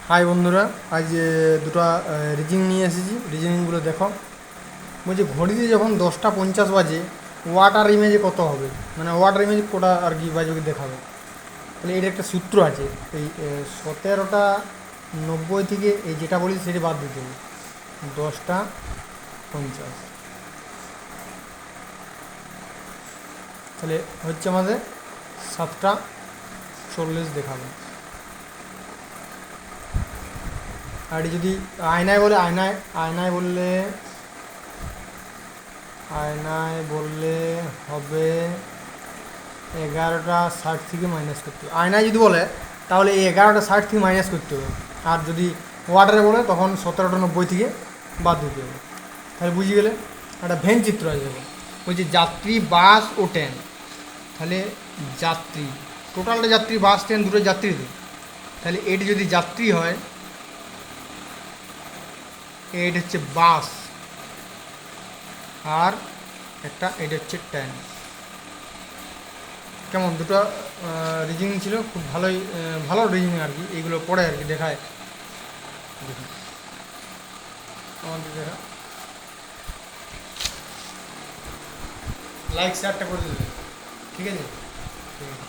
High বন্ধুরা, আজ দুটো রিজনিং নিয়ে এসেছি। রিজনিংগুলো দেখো। বলছি ঘড়িতে যখন 10টা 50 বাজে ওয়াটার ইমেজে কত হবে, মানে ওয়াটার ইমেজ কোটা আর কি বাজে দেখাবে। তাহলে এর একটা সূত্র আছে। এই 17টা 90 থেকে এই যেটা বলি সেটা বাদ দিতে হবে। 10টা 50 তাহলে হচ্ছে আমাদের 7টা 40 দেখাবে। আর যদি আয়নায় বলে, আয়নায় বললে হবে 11টা 60 থেকে মাইনাস করতে হবে। আয়নায় যদি বলে তাহলে এই 11টা 60 থেকে মাইনাস করতে হবে। আর যদি ওয়াটারে বলে তখন 17টা 90 থেকে বাদ দিতে হবে। তাহলে বুঝে গেলে একটা ভেন চিত্র আছে দেখো। বলছি যাত্রী বাস ও ট্রেন। তাহলে যাত্রী, টোটালটা যাত্রী, বাস ট্রেন দুটো যাত্রী তো। তাহলে এটি যদি যাত্রী হয়, এটা হচ্ছে বাস, আর এটা হচ্ছে ট্রেন। কেমন দুটো রিজনিং ছিল, খুব ভালোই ভালো রিজনিং আর কি। এইগুলো পড়ে আর কি দেখায়। দেখুন আমাদের দেখা, লাইক শেয়ারটা করে দেবে। ঠিক আছে, ঠিক আছে।